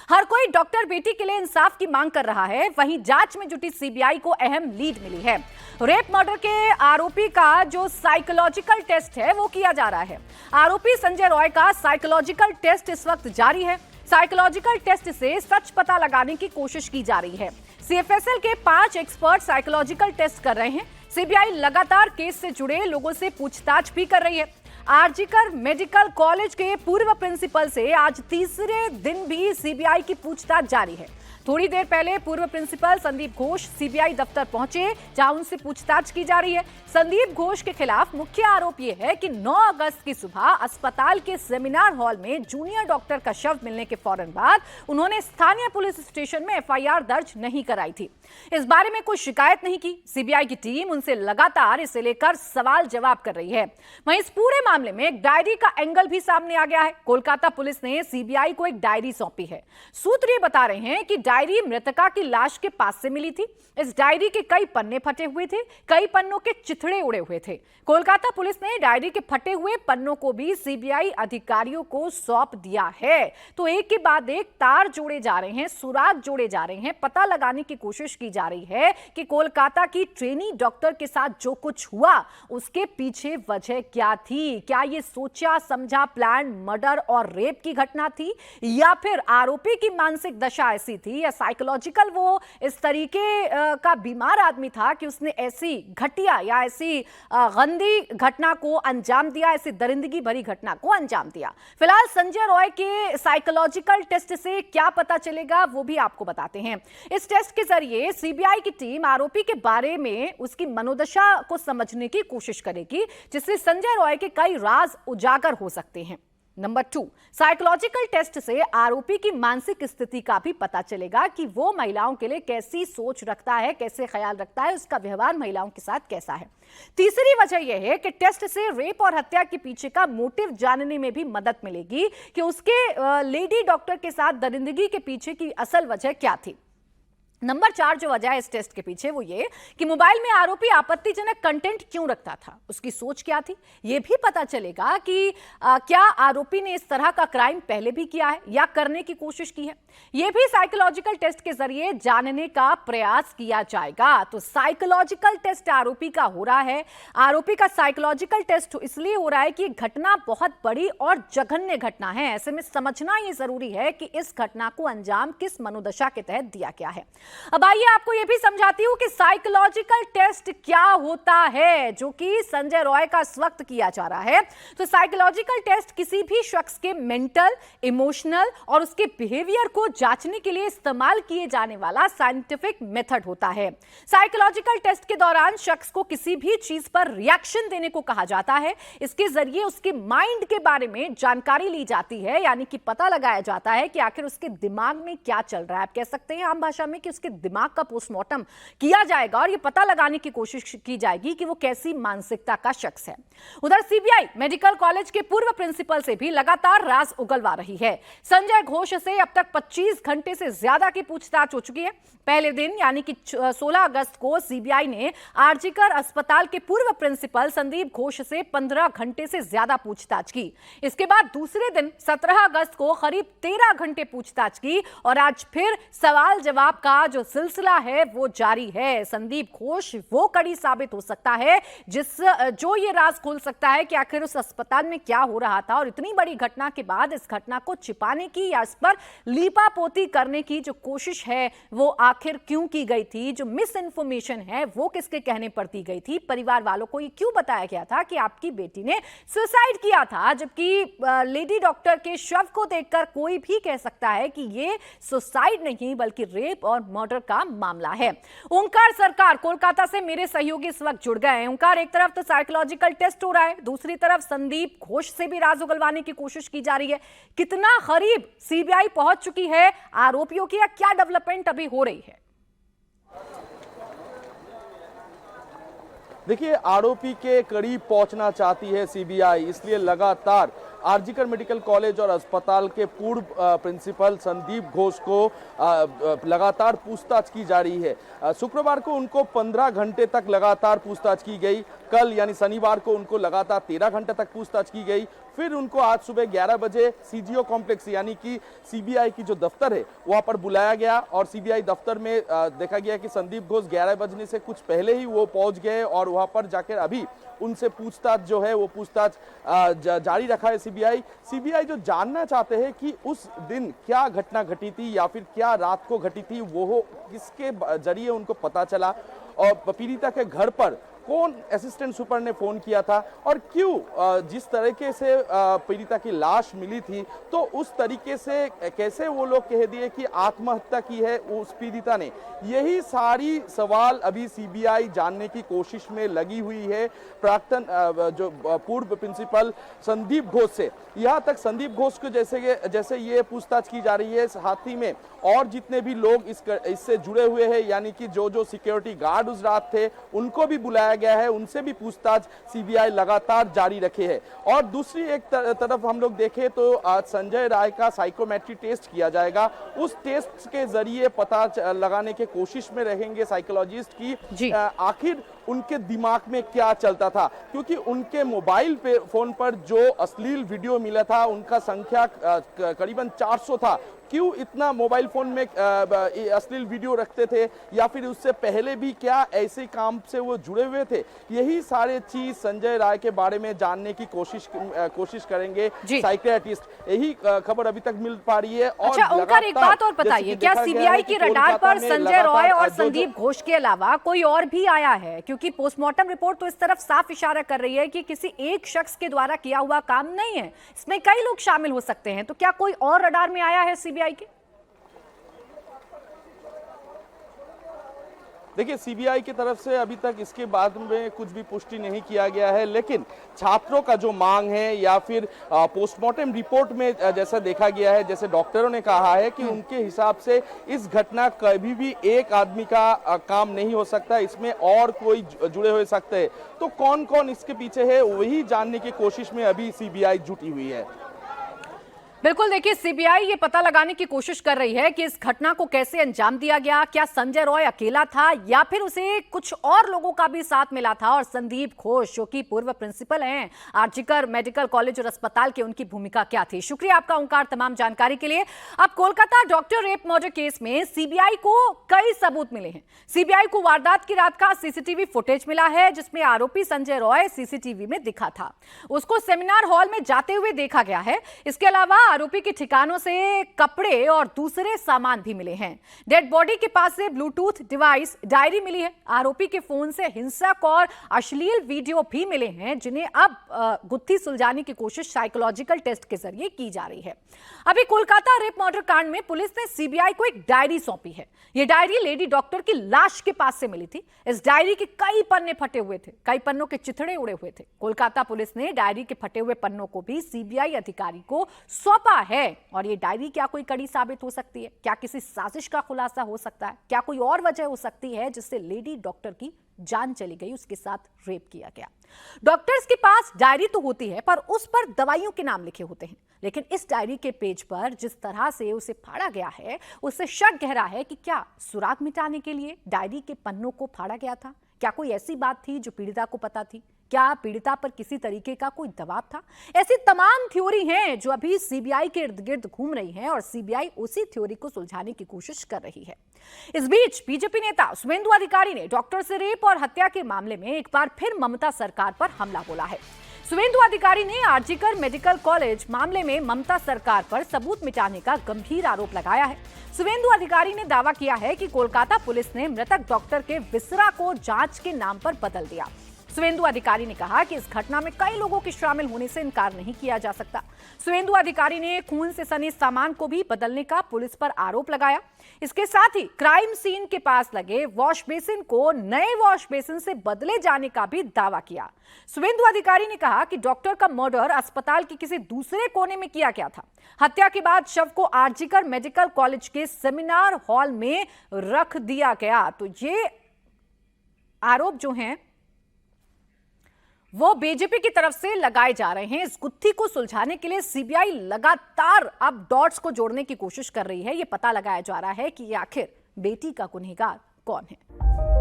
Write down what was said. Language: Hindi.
हर कोई डॉक्टर बेटी के लिए इंसाफ की मांग कर रहा है। वहीं जांच में जुटी सीबीआई को अहम लीड मिली है। रेप मर्डर के आरोपी का जो साइकोलॉजिकल टेस्ट है वो किया जा रहा है। आरोपी संजय रॉय का साइकोलॉजिकल टेस्ट इस वक्त जारी है। साइकोलॉजिकल टेस्ट से सच पता लगाने की कोशिश की जा रही है। सीएफएसएल के 5 एक्सपर्ट साइकोलॉजिकल टेस्ट कर रहे हैं। सीबीआई लगातार केस से जुड़े लोगों से पूछताछ भी कर रही है। आरजीकर मेडिकल कॉलेज के पूर्व प्रिंसिपल से आज तीसरे दिन भी सीबीआई की पूछताछ जारी है। थोड़ी देर पहले पूर्व प्रिंसिपल संदीप घोष सीबीआई दफ्तर पहुंचे, जहां उनसे पूछताछ की जा रही है। संदीप घोष के खिलाफ मुख्य आरोप यह है कि 9 अगस्त की सुबह अस्पताल के सेमिनार हॉल में जूनियर डॉक्टर का शव मिलने के फौरन बाद उन्होंने स्थानीय पुलिस स्टेशन में एफआईआर दर्ज नहीं कराई थी। इस बारे में कोई शिकायत नहीं की। सीबीआई की टीम उनसे लगातार इसे लेकर सवाल जवाब कर रही है। वहीं इस पूरे मामले में एक डायरी का एंगल भी सामने आ गया है। कोलकाता पुलिस ने सीबीआई को एक डायरी सौंपी है। सूत्र ये बता रहे हैं कि डायरी मृतका की लाश के पास से मिली थी। इस डायरी के कई पन्ने फटे हुए थे, कई पन्नों के चिथड़े उड़े हुए थे। कोलकाता पुलिस ने डायरी के फटे हुए पन्नों को भी सीबीआई अधिकारियों को सौंप दिया है। तो एक के बाद एक तार जोड़े जा रहे हैं, सुराग जोड़े जा रहे हैं। पता लगाने की कोशिश की जा रही है कि कोलकाता की ट्रेनी डॉक्टर के साथ जो कुछ हुआ उसके पीछे वजह क्या थी। क्या ये सोचा समझा प्लान मर्डर और रेप की घटना थी, या फिर आरोपी की मानसिक दशा ऐसी थी, या साइकोलॉजिकल वो इस तरीके का बीमार आदमी था कि उसने ऐसी घटिया या ऐसी गंदी घटना को अंजाम दिया, ऐसी दरिंदगी भरी घटना को अंजाम दिया। फिलहाल संजय रॉय के साइकोलॉजिकल टेस्ट से क्या पता चलेगा वो भी आपको बताते हैं। इस टेस्ट के जरिए सीबीआई की टीम आरोपी के बारे में उसकी मनोदशा को समझने की कोशिश करेगी, जिससे संजय रॉय के कई राज उजागर हो सकते हैं। नंबर 2, साइकोलॉजिकल टेस्ट से आरोपी की मानसिक स्थिति का भी पता चलेगा कि वो महिलाओं के लिए कैसी सोच रखता है, कैसे ख्याल रखता है, उसका व्यवहार महिलाओं के साथ कैसा है। तीसरी वजह यह है कि टेस्ट से रेप और हत्या के पीछे का मोटिव जानने में भी मदद मिलेगी कि उसके लेडी डॉक्टर के साथ दरिंदगी के पीछे की असल वजह क्या थी। नंबर 4 जो वजह है इस टेस्ट के पीछे वो ये कि मोबाइल में आरोपी आपत्तिजनक कंटेंट क्यों रखता था, उसकी सोच क्या थी। ये भी पता चलेगा कि क्या आरोपी ने इस तरह का क्राइम पहले भी किया है या करने की कोशिश की है। ये भी साइकोलॉजिकल टेस्ट के जरिए जानने का प्रयास किया जाएगा। तो साइकोलॉजिकल टेस्ट आरोपी का हो रहा है। आरोपी का साइकोलॉजिकल टेस्ट इसलिए हो रहा है कि घटना बहुत बड़ी और जघन्य घटना है। ऐसे में समझना ये जरूरी है कि इस घटना को अंजाम किस मनोदशा के तहत दिया गया है। अब आइए आपको यह भी समझाती हूं कि साइकोलॉजिकल टेस्ट क्या होता है, जो कि संजय रॉय का इस वक्त किया जा रहा है। तो साइकोलॉजिकल टेस्ट किसी भी शख्स के मेंटल, इमोशनल और उसके बिहेवियर को जांचने के लिए इस्तेमाल किए जाने वाला साइंटिफिक मेथड होता है। साइकोलॉजिकल टेस्ट के दौरान शख्स को किसी भी चीज पर रिएक्शन देने को कहा जाता है। इसके जरिए उसके माइंड के बारे में जानकारी ली जाती है, यानी कि पता लगाया जाता है कि आखिर उसके दिमाग में क्या चल रहा है। आप कह सकते हैं आम भाषा में कि उसके दिमाग का पोस्टमार्टम किया जाएगा और यह पता लगाने की कोशिश की जाएगी कि वो कैसी मानसिकता का शख्स है। उधर सीबीआई मेडिकल कॉलेज के पूर्व प्रिंसिपल से भी लगातार राज उगलवा रही है। संजय घोष से अब तक 25 घंटे से ज्यादा की पूछताछ हो चुकी है। पहले दिन यानी कि 16 अगस्त को सीबीआई ने आरजीकर अस्पताल के पूर्व प्रिंसिपल संदीप घोष से 15 घंटे से ज्यादा पूछताछ की। इसके बाद दूसरे दिन 17 अगस्त को करीब 13 घंटे पूछताछ की और आज फिर सवाल जवाब का जो सिलसिला है वो जारी है। संदीप घोष वो कड़ी साबित हो सकता है जो ये राज खोल सकता है कि आखिर उस अस्पताल में क्या हो रहा था और इतनी बड़ी घटना के बाद इस घटना को छिपाने की या इस पर लीपापोती करने की जो कोशिश है वो आखिर क्यों की गई थी। जो मिस इन्फॉर्मेशन है वो किसके कहने पर दी गई थी। परिवार वालों को ये क्यों बताया गया था कि आपकी बेटी ने सुसाइड किया था, जबकि लेडी डॉक्टर के शव को देखकर कोई भी कह सकता है कि ये सुसाइड नहीं बल्कि रेप और मर्डर का मामला है। ओंकार सरकार कोलकाता से मेरे सहयोगी इस वक्त जुड़ गए हैं। ओंकार, एक तरफ तो साइकोलॉजिकल टेस्ट हो रहा है, दूसरी तरफ संदीप घोष से भी राज उगलवाने की कोशिश की जा रही है। कितना करीब सीबीआई पहुंच चुकी है आरोपियों की, या क्या डेवलपमेंट अभी हो रही है? देखिए, आरोपी के करीब पहुंचना चाहती है सीबीआई, इसलिए लगातार आरजीकर मेडिकल कॉलेज और अस्पताल के पूर्व प्रिंसिपल संदीप घोष को लगातार पूछताछ की जा रही है। शुक्रवार को उनको 15 घंटे तक लगातार पूछताछ की गई। कल यानी शनिवार को उनको लगातार 13 घंटे तक पूछताछ की गई। फिर उनको आज सुबह 11 बजे सीजीओ कॉम्प्लेक्स यानी कि सीबीआई की जो दफ्तर है वहां पर बुलाया गया और सीबीआई दफ्तर में देखा गया कि संदीप घोष 11 बजने से कुछ पहले ही वो पहुंच गए और वहां पर जाकर अभी उनसे पूछताछ जो है वो पूछताछ जारी रखा है सीबीआई जो जानना चाहते हैं कि उस दिन क्या घटना घटी थी या फिर क्या रात को घटी थी, वो किसके जरिए उनको पता चला और पीड़िता के घर पर कौन असिस्टेंट सुपर ने फोन किया था और क्यों जिस तरीके से पीड़िता की लाश मिली थी तो उस तरीके से कैसे वो लोग कह दिए कि आत्महत्या की है उस पीड़िता ने। यही सारी सवाल अभी सीबीआई जानने की कोशिश में लगी हुई है प्राक्तन जो पूर्व प्रिंसिपल संदीप घोष से। यहाँ तक संदीप घोष को जैसे ये पूछताछ की जा रही है, साथ ही में और जितने भी लोग इससे जुड़े हुए हैं यानी कि जो सिक्योरिटी गार्ड उस रात थे उनको भी बुलाया गया है, उनसे भी पूछताछ सीबीआई लगातार जारी रखे है। और दूसरी एक तरफ हम लोग देखें तो आज संजय राय का साइकोमेट्री टेस्ट किया जाएगा। उस टेस्ट के जरिए पता लगाने के कोशिश में रहेंगे साइकोलॉजिस्ट की आखिर उनके दिमाग में क्या चलता था, क्योंकि उनके मोबाइल फोन पर जो अश्लील वीडियो मिला था उनका संख्या करीबन 400 था। क्यों इतना मोबाइल फोन में अश्लील वीडियो रखते थे या फिर उससे पहले भी क्या ऐसे काम से वो जुड़े हुए थे, यही सारे चीज संजय राय के बारे में जानने की कोशिश करेंगे साइकियाट्रिस्ट। यही खबर अभी तक मिल पा रही है। और अच्छा ओंकार, एक बात और बताइए, क्या सीबीआई की रडार पर संजय रॉय और संदीप घोष के अलावा कोई और भी आया है? क्योंकि पोस्टमार्टम रिपोर्ट तो इस तरफ साफ इशारा कर रही है कि किसी एक शख्स के द्वारा किया हुआ काम नहीं है, इसमें कई लोग शामिल हो सकते हैं। तो क्या कोई और रडार में आया है सीबीआई के? देखिए, सीबीआई की तरफ से अभी तक इसके बाद में कुछ भी पुष्टि नहीं किया गया है, लेकिन छात्रों का जो मांग है या फिर पोस्टमार्टम रिपोर्ट में जैसा देखा गया है, जैसे डॉक्टरों ने कहा है कि उनके हिसाब से इस घटना कभी भी एक आदमी का काम नहीं हो सकता, इसमें और कोई जुड़े हुए सकते हैं। तो कौन कौन इसके पीछे है वही जानने की कोशिश में अभी सीबीआई जुटी हुई है। बिल्कुल, देखिए सीबीआई ये पता लगाने की कोशिश कर रही है कि इस घटना को कैसे अंजाम दिया गया। क्या संजय रॉय अकेला था या फिर उसे कुछ और लोगों का भी साथ मिला था? और संदीप घोष जो कि पूर्व प्रिंसिपल हैं आरजीकर मेडिकल कॉलेज और अस्पताल के, उनकी भूमिका क्या थी? शुक्रिया आपका ओंकार तमाम जानकारी के लिए। अब Kolkata doctor rape murder case में सीबीआई को कई सबूत मिले हैं। सीबीआई को वारदात की रात का सीसीटीवी फुटेज मिला है जिसमें आरोपी संजय रॉय सीसीटीवी में दिखा था। उसको सेमिनार हॉल में जाते हुए देखा गया है। इसके अलावा आरोपी के ठिकानों से कपड़े और दूसरे सामान भी मिले हैं। डेड बॉडी के पास से ब्लूटूथ डिवाइस, डायरी मिली है। आरोपी के फोन से हिंसक और अश्लील वीडियो भी मिले हैं जिन्हें अब गुत्थी सुलझाने की कोशिश साइकोलॉजिकल टेस्ट के जरिए की जा रही है। अभी कोलकाता रेप मर्डर कांड में पुलिस ने सीबीआई को एक डायरी सौंपी है। यह डायरी लेडी डॉक्टर की लाश के पास से मिली थी। इस डायरी के कई पन्ने फटे हुए थे, कई पन्नों के चिथड़े उड़े हुए थे। कोलकाता पुलिस ने डायरी के फटे हुए पन्नों को भी सीबीआई अधिकारी को सौंपा है। और ये डायरी क्या कोई कड़ी साबित हो सकती है? क्या किसी साजिश का खुलासा हो सकता है? क्या कोई और वजह हो सकती है जिससे लेडी डॉक्टर की जान चली गई, उसके साथ रेप किया गया? डॉक्टर्स के पास डायरी तो होती है पर उस पर दवाइयों के नाम लिखे होते हैं, लेकिन इस डायरी के पेज पर जिस तरह से उसे फाड़ा गया है उससे शक गहरा है कि क्या सुराग मिटाने के लिए डायरी के पन्नों को फाड़ा गया था? क्या कोई ऐसी बात थी जो पीड़िता को पता थी? क्या पीड़िता पर किसी तरीके का कोई दबाव था? ऐसी तमाम थ्योरी हैं जो अभी सीबीआई के इर्द गिर्द घूम रही हैं और सीबीआई उसी थ्योरी को सुलझाने की कोशिश कर रही है। इस बीच बीजेपी नेता शुवेंदु अधिकारी ने डॉक्टर से रेप और हत्या के मामले में एक बार फिर ममता सरकार पर हमला बोला है। शुवेंदु अधिकारी ने आरजीकर मेडिकल कॉलेज मामले में ममता सरकार पर सबूत मिटाने का गंभीर आरोप लगाया है। शुवेंदु अधिकारी ने दावा किया है कि कोलकाता पुलिस ने मृतक डॉक्टर के विसरा को जांच के नाम पर बदल दिया। शुवेंदु अधिकारी ने कहा कि इस घटना में कई लोगों के शामिल होने से इनकार नहीं किया जा सकता। शुवेंदु अधिकारी ने खून से सने सामान को भी बदलने का पुलिस पर आरोप लगाया। इसके साथ ही क्राइम सीन के पास लगे वॉश बेसिन को नए वॉश बेसिन से बदले जाने का भी दावा किया। शुवेंदु अधिकारी ने कहा कि डॉक्टर का मर्डर अस्पताल के किसी दूसरे कोने में किया गया था। हत्या के बाद शव को आरजीकर मेडिकल कॉलेज के सेमिनार हॉल में रख दिया गया। तो ये आरोप जो हैं वो बीजेपी की तरफ से लगाए जा रहे हैं। इस गुत्थी को सुलझाने के लिए सीबीआई लगातार अब डॉट्स को जोड़ने की कोशिश कर रही है। ये पता लगाया जा रहा है कि आखिर बेटी का गुनहगार कौन है।